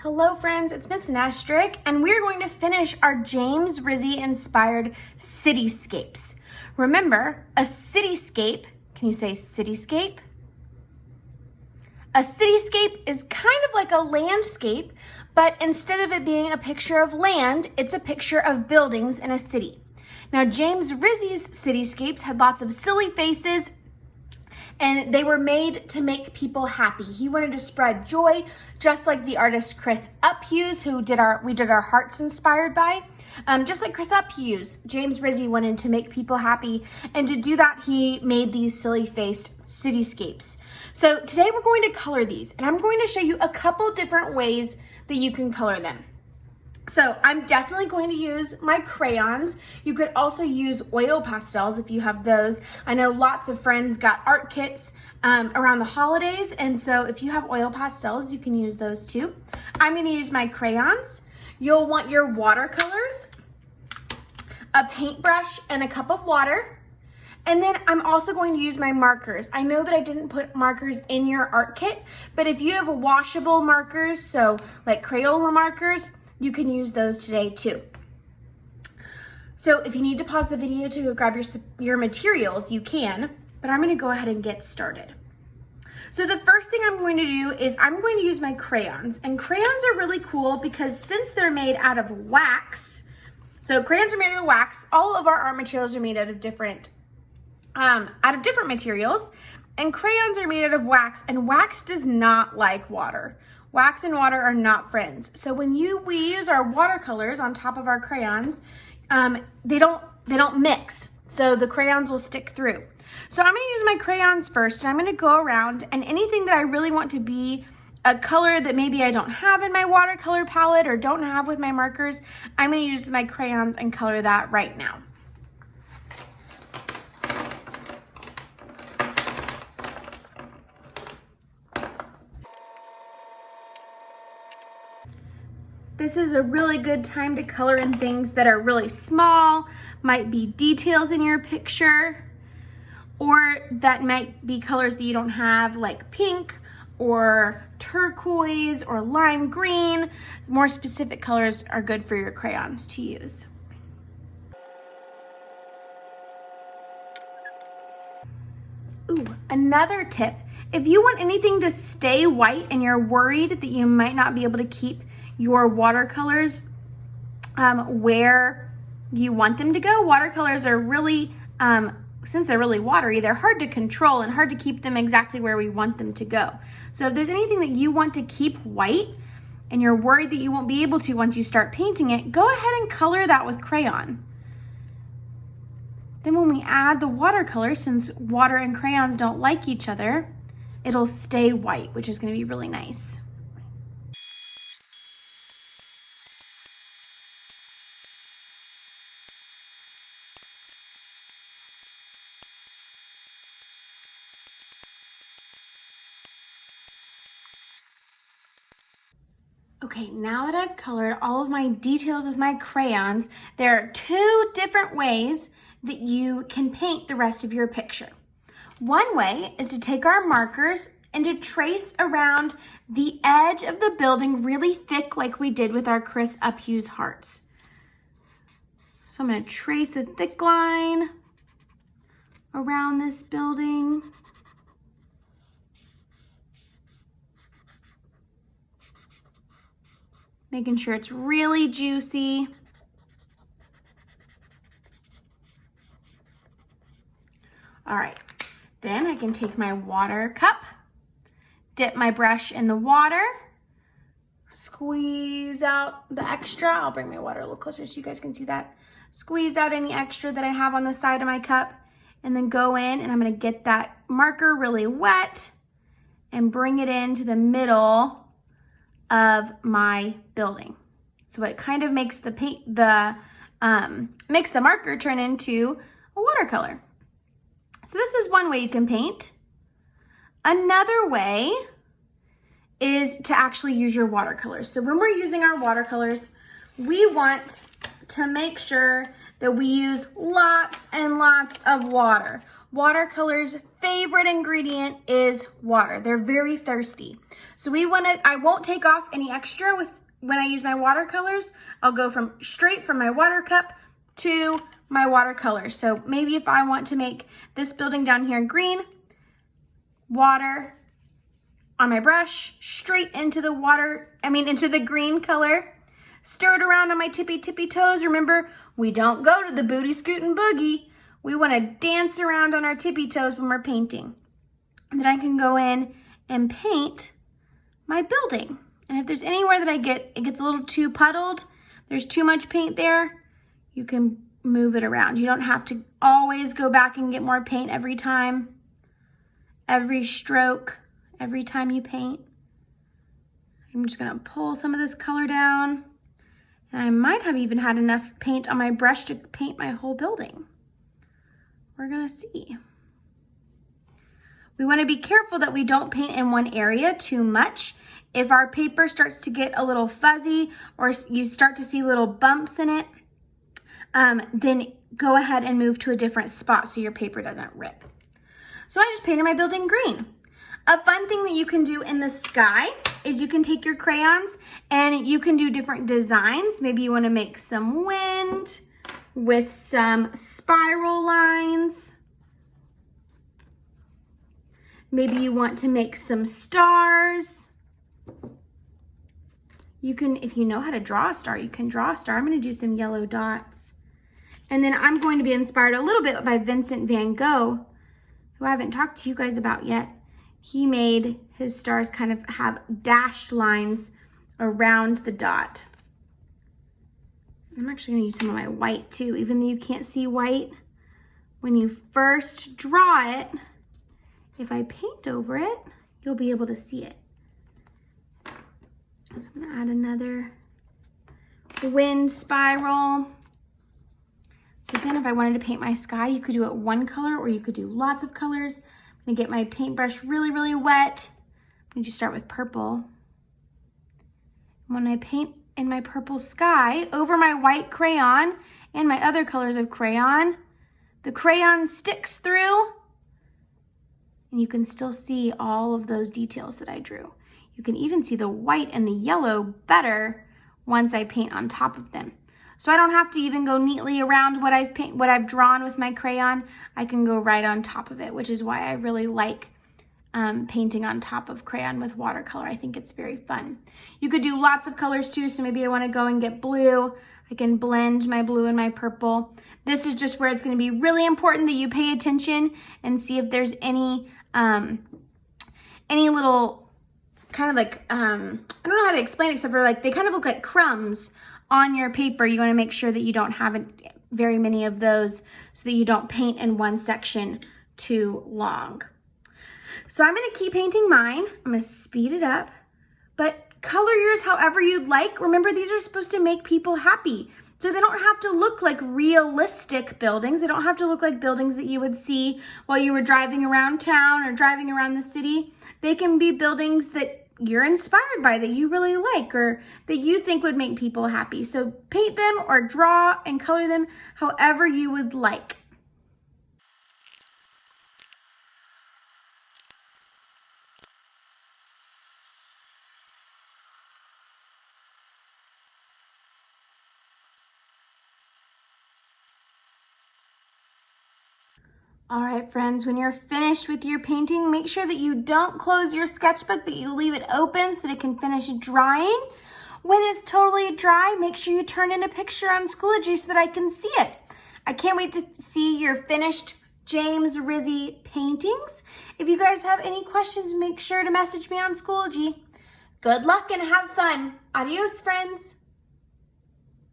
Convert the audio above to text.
Hello friends, it's Miss Nestrick, and we're going to finish our James Rizzi inspired cityscapes. Remember, a cityscape, can you say cityscape? A cityscape is kind of like a landscape, but instead of it being a picture of land, it's a picture of buildings in a city. Now, James Rizzi's cityscapes had lots of silly faces, and they were made to make people happy. He wanted to spread joy, just like the artist Chris Uphughes, who we did our hearts inspired by. Just like Chris Uphughes, James Rizzi wanted to make people happy, and to do that, he made these silly-faced cityscapes. So today we're going to color these, and I'm going to show you a couple different ways that you can color them. So I'm definitely going to use my crayons. You could also use oil pastels if you have those. I know lots of friends got art kits around the holidays, and so if you have oil pastels, you can use those too. I'm going to use my crayons. You'll want your watercolors, a paintbrush, and a cup of water. And then I'm also going to use my markers. I know that I didn't put markers in your art kit, but if you have washable markers, so like Crayola markers, you can use those today too. So if you need to pause the video to go grab your materials, you can, but I'm gonna go ahead and get started. So the first thing I'm going to do is I'm going to use my crayons, and crayons are really cool because since they're made out of wax, so crayons are made out of wax, all of our art materials are made out of different materials, and crayons are made out of wax, and wax does not like water. Wax and water are not friends. So when we use our watercolors on top of our crayons, they don't mix. So the crayons will stick through. So I'm gonna use my crayons first, and I'm gonna go around, and anything that I really want to be a color that maybe I don't have in my watercolor palette or don't have with my markers, I'm gonna use my crayons and color that right now. This is a really good time to color in things that are really small, might be details in your picture, or that might be colors that you don't have, like pink or turquoise or lime green. More specific colors are good for your crayons to use. Ooh, another tip. If you want anything to stay white and you're worried that you might not be able to keep your watercolors where you want them to go. Watercolors are really, since they're really watery, they're hard to control and hard to keep them exactly where we want them to go. So if there's anything that you want to keep white and you're worried that you won't be able to once you start painting it, go ahead and color that with crayon. Then when we add the watercolor, since water and crayons don't like each other, it'll stay white, which is going to be really nice. Okay, now that I've colored all of my details with my crayons, there are two different ways that you can paint the rest of your picture. One way is to take our markers and to trace around the edge of the building really thick like we did with our Chris Uphughes hearts. So I'm going to trace a thick line around this building. Making sure it's really juicy. All right, then I can take my water cup, dip my brush in the water, squeeze out the extra. I'll bring my water a little closer so you guys can see that. Squeeze out any extra that I have on the side of my cup, and then go in, and I'm gonna get that marker really wet and bring it into the middle of my building. So it kind of makes makes the marker turn into a watercolor. So this is one way you can paint. Another way is to actually use your watercolors. So when we're using our watercolors, we want to make sure that we use lots and lots of water. Watercolor's favorite ingredient is water. They're very thirsty. So I won't take off any extra when I use my watercolors. I'll go straight from my water cup to my watercolor. So maybe if I want to make this building down here green, water on my brush, straight into the green color, stir it around on my tippy toes. Remember, we don't go to the booty scoot and boogie. We want to dance around on our tippy toes when we're painting. And then I can go in and paint my building. And if there's anywhere that it gets a little too puddled, there's too much paint there, you can move it around. You don't have to always go back and get more paint every time, every stroke, every time you paint. I'm just gonna pull some of this color down. And I might have even had enough paint on my brush to paint my whole building. We're gonna see. We wanna be careful that we don't paint in one area too much. If our paper starts to get a little fuzzy or you start to see little bumps in it, then go ahead and move to a different spot so your paper doesn't rip. So I just painted my building green. A fun thing that you can do in the sky is you can take your crayons and you can do different designs. Maybe you wanna make some wind with some spiral lines. Maybe you want to make some stars. You can, if you know how to draw a star, you can draw a star. I'm gonna do some yellow dots. And then I'm going to be inspired a little bit by Vincent van Gogh, who I haven't talked to you guys about yet. He made his stars kind of have dashed lines around the dot. I'm actually gonna use some of my white too, even though you can't see white. When you first draw it, if I paint over it, you'll be able to see it. So I'm gonna add another wind spiral. So again, if I wanted to paint my sky, you could do it one color or you could do lots of colors. I'm gonna get my paintbrush really, really wet. I'm gonna just start with purple. When I paint in my purple sky over my white crayon and my other colors of crayon, the crayon sticks through and you can still see all of those details that I drew. You can even see the white and the yellow better once I paint on top of them. So I don't have to even go neatly around what I've drawn with my crayon. I can go right on top of it, which is why I really like painting on top of crayon with watercolor. I think it's very fun. You could do lots of colors too, so maybe I wanna go and get blue. I can blend my blue and my purple. This is just where it's gonna be really important that you pay attention and see if there's any little kind of like, I don't know how to explain it, except for like, they kind of look like crumbs on your paper. You wanna make sure that you don't have very many of those so that you don't paint in one section too long. So I'm gonna keep painting mine. I'm gonna speed it up, but color yours however you'd like. Remember, these are supposed to make people happy. So they don't have to look like realistic buildings. They don't have to look like buildings that you would see while you were driving around town or driving around the city. They can be buildings that you're inspired by, that you really like, or that you think would make people happy. So paint them or draw and color them however you would like. All right, friends, when you're finished with your painting, make sure that you don't close your sketchbook, that you leave it open so that it can finish drying. When it's totally dry, make sure you turn in a picture on Schoology so that I can see it. I can't wait to see your finished James Rizzi paintings. If you guys have any questions, make sure to message me on Schoology. Good luck and have fun. Adios, friends.